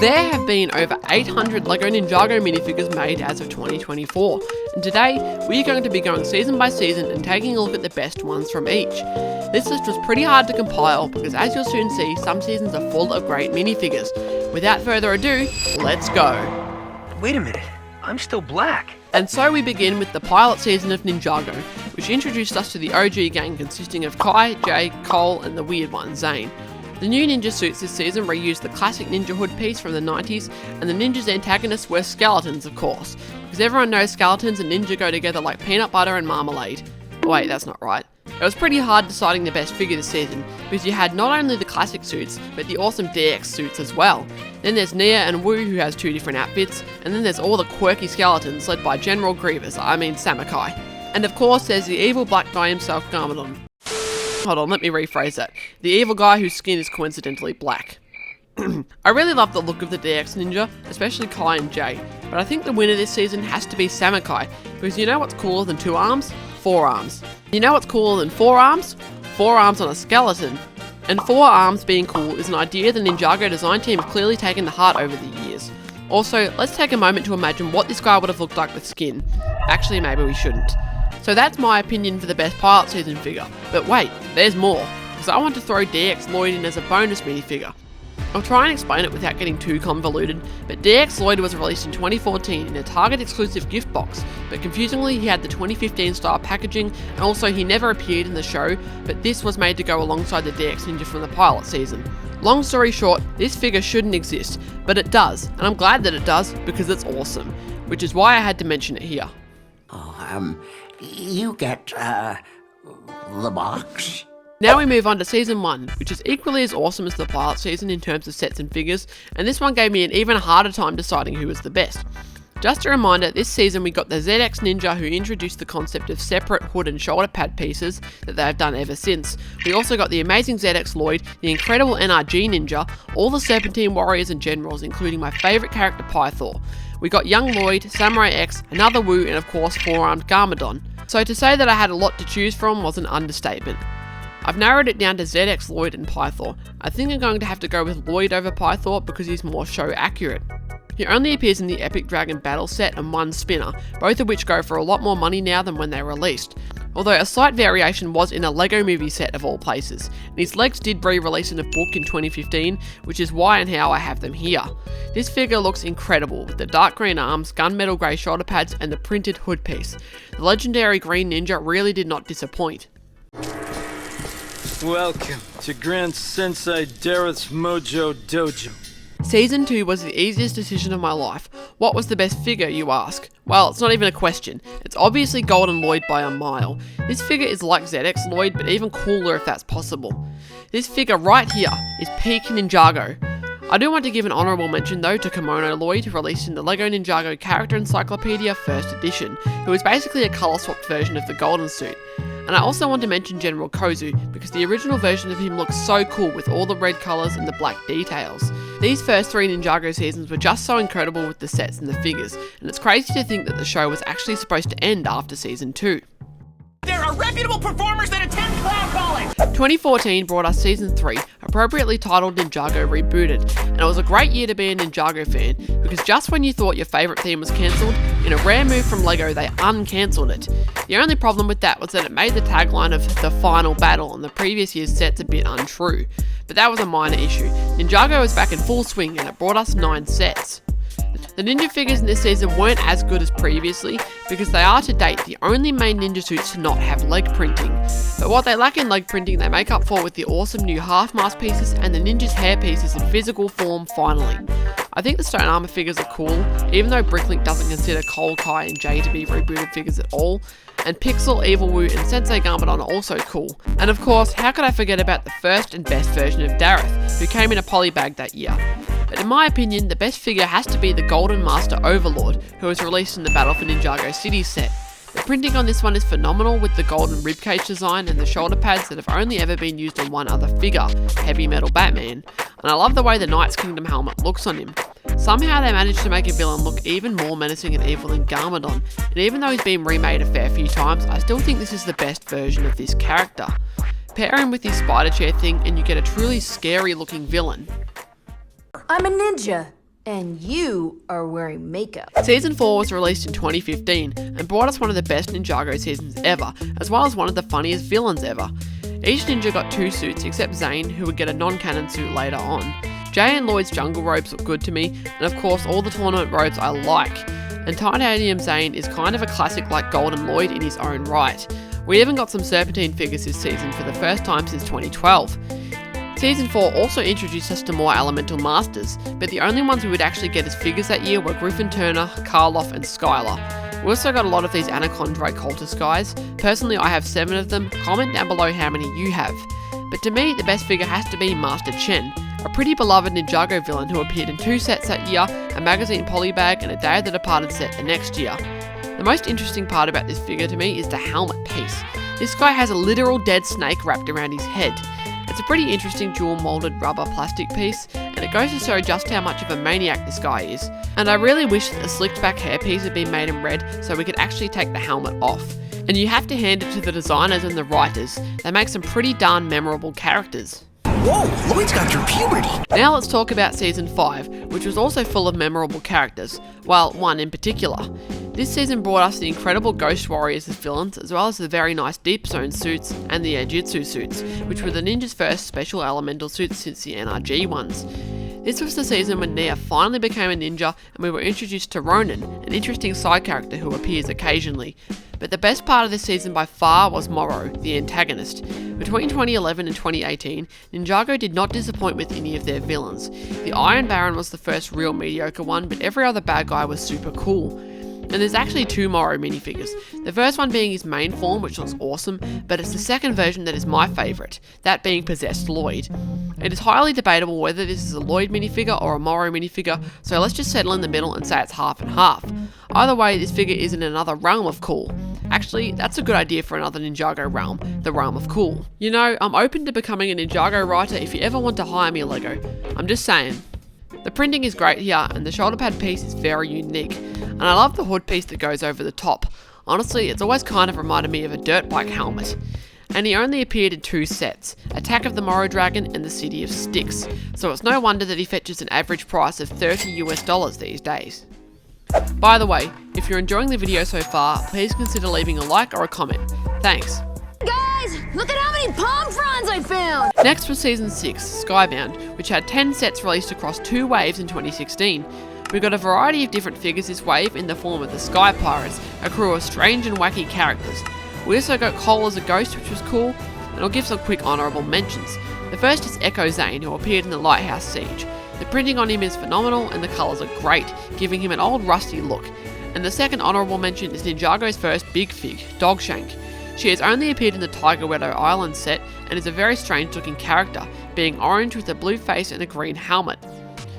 There have been over 800 LEGO Ninjago minifigures made as of 2024, and today we are going to be going season by season and taking a look at the best ones from each. This list was pretty hard to compile because, as you'll soon see, some seasons are full of great minifigures. Without further ado, let's go. Wait a minute, I'm still black. And so we begin with the pilot season of Ninjago, which introduced us to the OG gang consisting of Kai, Jay, Cole and the weird one, Zane. The new ninja suits this season reused the classic ninja hood piece from the 90s, and the ninjas' antagonists were skeletons, of course, because everyone knows skeletons and ninja go together like peanut butter and marmalade. Wait, that's not right. It was pretty hard deciding the best figure this season, because you had not only the classic suits, but the awesome DX suits as well. Then there's Nia and Wu, who has two different outfits, and then there's all the quirky skeletons led by General Grievous, Samakai. And of course there's the evil black guy himself, Garmadon. Hold on, let me rephrase that. The evil guy whose skin is coincidentally black. I really love the look of the DX ninja, especially Kai and Jay, but I think the winner this season has to be Samakai, because you know what's cooler than 2 arms? 4 arms. You know what's cooler than 4 arms? 4 arms on a skeleton. And 4 arms being cool is an idea the Ninjago design team have clearly taken to heart over the years. Also, let's take a moment to imagine what this guy would have looked like with skin. Actually, maybe we shouldn't. So that's my opinion for the best pilot season figure. But wait, there's more, because I want to throw DX Lloyd in as a bonus minifigure. I'll try and explain it without getting too convoluted, but DX Lloyd was released in 2014 in a Target exclusive gift box, but confusingly he had the 2015 style packaging, and also he never appeared in the show, but this was made to go alongside the DX Ninja from the pilot season. Long story short, this figure shouldn't exist, but it does, and I'm glad that it does because it's awesome, which is why I had to mention it here. You get, the box? Now we move on to Season 1, which is equally as awesome as the pilot season in terms of sets and figures, and this one gave me an even harder time deciding who was the best. Just a reminder, this season we got the ZX Ninja, who introduced the concept of separate hood and shoulder pad pieces that they have done ever since. We also got the amazing ZX Lloyd, the incredible NRG Ninja, all the Serpentine Warriors and Generals, including my favourite character Pythor. We got Young Lloyd, Samurai X, another Wu, and of course 4-armed Garmadon. So to say that I had a lot to choose from was an understatement. I've narrowed it down to ZX Lloyd and Pythor. I think I'm going to have to go with Lloyd over Pythor because he's more show accurate. He only appears in the Epic Dragon Battle set and one spinner, both of which go for a lot more money now than when they released. Although a slight variation was in a LEGO Movie set of all places, and his legs did re-release in a book in 2015, which is why and how I have them here. This figure looks incredible with the dark green arms, gunmetal grey shoulder pads and the printed hood piece. The legendary Green Ninja really did not disappoint. Welcome to Grand Sensei Dareth's Mojo Dojo. Season 2 was the easiest decision of my life. What was the best figure, you ask? Well, it's not even a question. It's obviously Golden Lloyd by a mile. This figure is like ZX Lloyd, but even cooler if that's possible. This figure right here is peak Ninjago. I do want to give an honourable mention though to Kimono Lloyd, released in the LEGO Ninjago Character Encyclopedia 1st edition, who is basically a colour swapped version of the golden suit. And I also want to mention General Kozu, because the original version of him looks so cool with all the red colours and the black details. These first 3 Ninjago seasons were just so incredible with the sets and the figures, and it's crazy to think that the show was actually supposed to end after Season 2. There are reputable performers that attend Clown College! 2014 brought us Season 3, appropriately titled Ninjago Rebooted, and it was a great year to be a Ninjago fan, because just when you thought your favourite theme was cancelled, in a rare move from LEGO they uncancelled it. The only problem with that was that it made the tagline of The Final Battle on the previous year's sets a bit untrue, but that was a minor issue. Ninjago is back in full swing and it brought us 9 sets. The ninja figures in this season weren't as good as previously because they are to date the only main ninja suits to not have leg printing. But what they lack in leg printing they make up for with the awesome new half mask pieces and the ninja's hair pieces in physical form finally. I think the stone armor figures are cool, even though Bricklink doesn't consider Cole, Kai and Jay to be rebooted figures at all. And Pixel, Evil Wu and Sensei Garmadon are also cool. And of course, how could I forget about the first and best version of Dareth, who came in a poly bag that year. But in my opinion, the best figure has to be the Golden Master Overlord, who was released in the Battle for Ninjago City set. The printing on this one is phenomenal with the golden ribcage design and the shoulder pads that have only ever been used on one other figure, Heavy Metal Batman, and I love the way the Knights Kingdom helmet looks on him. Somehow they managed to make a villain look even more menacing and evil than Garmadon, and even though he's been remade a fair few times, I still think this is the best version of this character. Pair him with his spider chair thing and you get a truly scary looking villain. I'm a ninja. And you are wearing makeup. Season 4 was released in 2015 and brought us one of the best Ninjago seasons ever, as well as one of the funniest villains ever. Each ninja got 2 suits except Zane, who would get a non-canon suit later on. Jay and Lloyd's jungle robes look good to me, and of course all the tournament robes I like. And Titanium Zane is kind of a classic like Golden Lloyd in his own right. We even got some Serpentine figures this season for the first time since 2012. Season 4 also introduced us to more Elemental Masters, but the only ones we would actually get as figures that year were Griffin Turner, Karloff and Skylar. We also got a lot of these Anacondra cultist guys. Personally, I have 7 of them. Comment down below how many you have. But to me, the best figure has to be Master Chen, a pretty beloved Ninjago villain who appeared in 2 sets that year, a magazine polybag and a Day of the Departed set the next year. The most interesting part about this figure to me is the helmet piece. This guy has a literal dead snake wrapped around his head. It's a pretty interesting dual moulded rubber plastic piece, and it goes to show just how much of a maniac this guy is. And I really wish that the slicked back hairpiece had been made in red so we could actually take the helmet off. And you have to hand it to the designers and the writers. They make some pretty darn memorable characters. Whoa, Lloyd's got through puberty. Now let's talk about Season 5, which was also full of memorable characters. Well, one in particular. This season brought us the incredible Ghost Warriors as villains, as well as the very nice Deep Zone suits and the Aijutsu suits, which were the ninja's first special elemental suits since the NRG ones. This was the season when Nia finally became a ninja and we were introduced to Ronin, an interesting side character who appears occasionally. But the best part of this season by far was Moro, the antagonist. Between 2011 and 2018, Ninjago did not disappoint with any of their villains. The Iron Baron was the first real mediocre one, but every other bad guy was super cool. And there's actually 2 Moro minifigures, the first one being his main form, which looks awesome, but it's the second version that is my favourite, that being Possessed Lloyd. It is highly debatable whether this is a Lloyd minifigure or a Moro minifigure, so let's just settle in the middle and say it's half and half. Either way, this figure is in another realm of cool. Actually, that's a good idea for another Ninjago realm, the realm of cool. You know, I'm open to becoming a Ninjago writer if you ever want to hire me a Lego. I'm just saying. The printing is great here, and the shoulder pad piece is very unique, and I love the hood piece that goes over the top. Honestly, it's always kind of reminded me of a dirt bike helmet. And he only appeared in 2 sets, Attack of the Moro Dragon and the City of Styx, so it's no wonder that he fetches an average price of $30 these days. By the way, if you're enjoying the video so far, please consider leaving a like or a comment. Thanks. Guys, look at how many palm fronds I found! Next was Season 6, Skybound, which had 10 sets released across 2 waves in 2016. We got a variety of different figures this wave in the form of the Sky Pirates, a crew of strange and wacky characters. We also got Cole as a ghost, which was cool, and I'll give some quick honourable mentions. The first is Echo Zane, who appeared in the Lighthouse Siege. The printing on him is phenomenal and the colours are great, giving him an old rusty look. And the second honourable mention is Ninjago's first big fig, Dogshank. She has only appeared in the Tiger Weather Island set and is a very strange looking character, being orange with a blue face and a green helmet.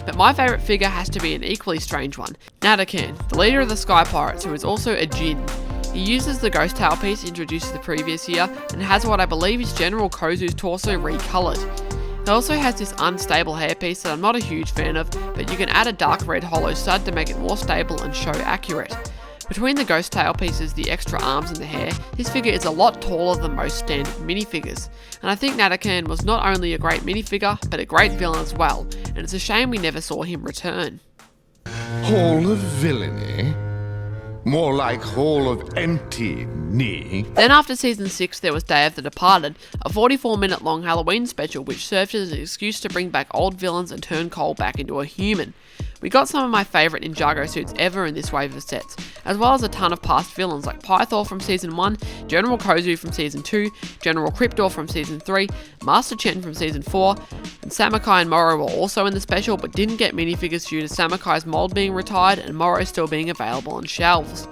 But my favourite figure has to be an equally strange one, Natakan, the leader of the Sky Pirates, who is also a djinn. He uses the ghost tail piece introduced the previous year and has what I believe is General Kozu's torso recoloured. It also has this unstable hairpiece that I'm not a huge fan of, but you can add a dark red hollow stud to make it more stable and show accurate. Between the ghost tail pieces, the extra arms and the hair, this figure is a lot taller than most standard minifigures. And I think Natakan was not only a great minifigure, but a great villain as well, and it's a shame we never saw him return. Hall of villainy? More like Hall of empty knee. Then after Season 6 there was Day of the Departed, a 44-minute long Halloween special which served as an excuse to bring back old villains and turn Cole back into a human. We got some of my favourite Ninjago suits ever in this wave of sets, as well as a ton of past villains like Pythor from Season 1, General Kozu from Season 2, General Cryptor from Season 3, Master Chen from Season 4, and Samakai and Moro were also in the special but didn't get minifigures due to Samakai's mould being retired and Moro still being available on shelves.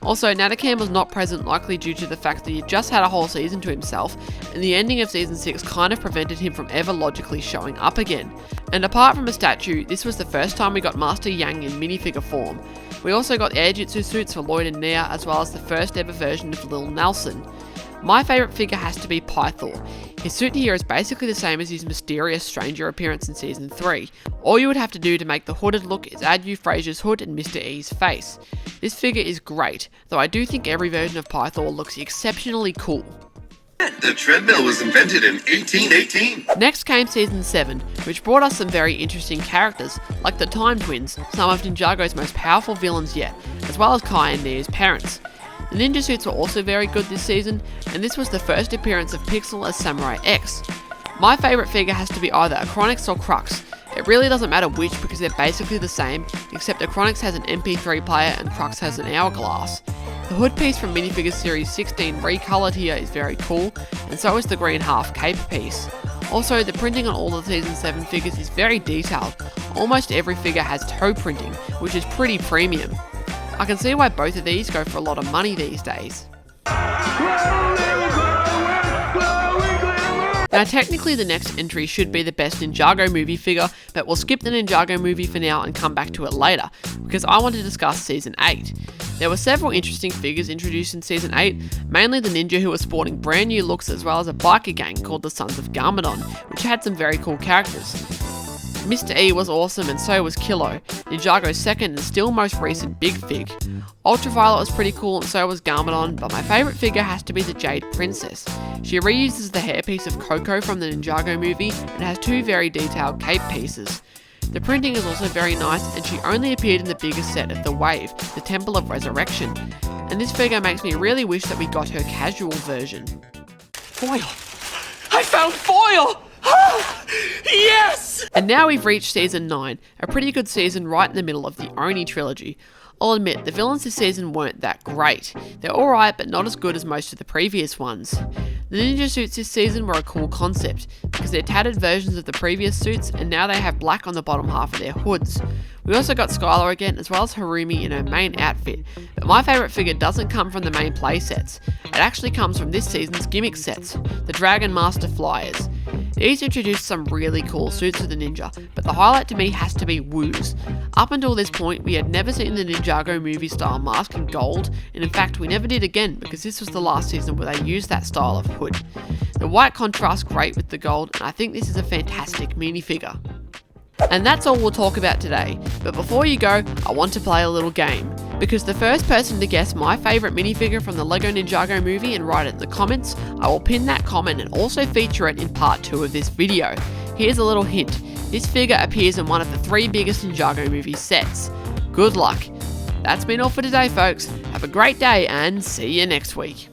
Also, Natakan was not present likely due to the fact that he had just had a whole season to himself, and the ending of Season 6 kind of prevented him from ever logically showing up again. And apart from a statue, this was the first time we got Master Yang in minifigure form. We also got Aijutsu suits for Lloyd and Nia, as well as the first ever version of Lil Nelson. My favourite figure has to be Pythor. His suit here is basically the same as his mysterious stranger appearance in Season 3. All you would have to do to make the hooded look is add Euphrasia's hood and Mr. E's face. This figure is great, though I do think every version of Pythor looks exceptionally cool. The treadmill was invented in 1818. Next came Season 7, which brought us some very interesting characters, like the Time Twins, some of Ninjago's most powerful villains yet, as well as Kai and Nia's parents. The ninja suits were also very good this season, and this was the first appearance of Pixel as Samurai X. My favourite figure has to be either Achronix or Crux. It really doesn't matter which because they're basically the same, except Achronix has an MP3 player and Crux has an hourglass. The hood piece from Minifigures Series 16 recoloured here is very cool, and so is the green half cape piece. Also, the printing on all the Season 7 figures is very detailed. Almost every figure has toe printing, which is pretty premium. I can see why both of these go for a lot of money these days. Now technically the next entry should be the best Ninjago movie figure, but we'll skip the Ninjago movie for now and come back to it later, because I want to discuss Season 8. There were several interesting figures introduced in Season 8, mainly the ninja who was sporting brand new looks as well as a biker gang called the Sons of Garmadon, which had some very cool characters. Mr. E was awesome and so was Kilo, Ninjago's second and still most recent big fig. Ultraviolet was pretty cool and so was Garmadon, but my favourite figure has to be the Jade Princess. She reuses the hairpiece of Coco from the Ninjago movie and has two very detailed cape pieces. The printing is also very nice and she only appeared in the biggest set of the Wave, the Temple of Resurrection, and this figure makes me really wish that we got her casual version. Foil! I found foil! Yes! And now we've reached Season 9, a pretty good season right in the middle of the Oni trilogy. I'll admit, the villains this season weren't that great. They're alright, but not as good as most of the previous ones. The ninja suits this season were a cool concept, because they're tattered versions of the previous suits, and now they have black on the bottom half of their hoods. We also got Skylar again, as well as Harumi in her main outfit, but my favourite figure doesn't come from the main playsets. It actually comes from this season's gimmick sets, the Dragon Master Flyers. These introduced some really cool suits for the ninja, but the highlight to me has to be Wu's. Up until this point, we had never seen the Ninjago movie style mask in gold, and in fact we never did again because this was the last season where they used that style of hood. The white contrasts great with the gold, and I think this is a fantastic minifigure. And that's all we'll talk about today, but before you go, I want to play a little game. Because the first person to guess my favourite minifigure from the LEGO Ninjago movie and write it in the comments, I will pin that comment and also feature it in part 2 of this video. Here's a little hint, this figure appears in one of the 3 biggest Ninjago movie sets. Good luck. That's been all for today folks, have a great day and see you next week.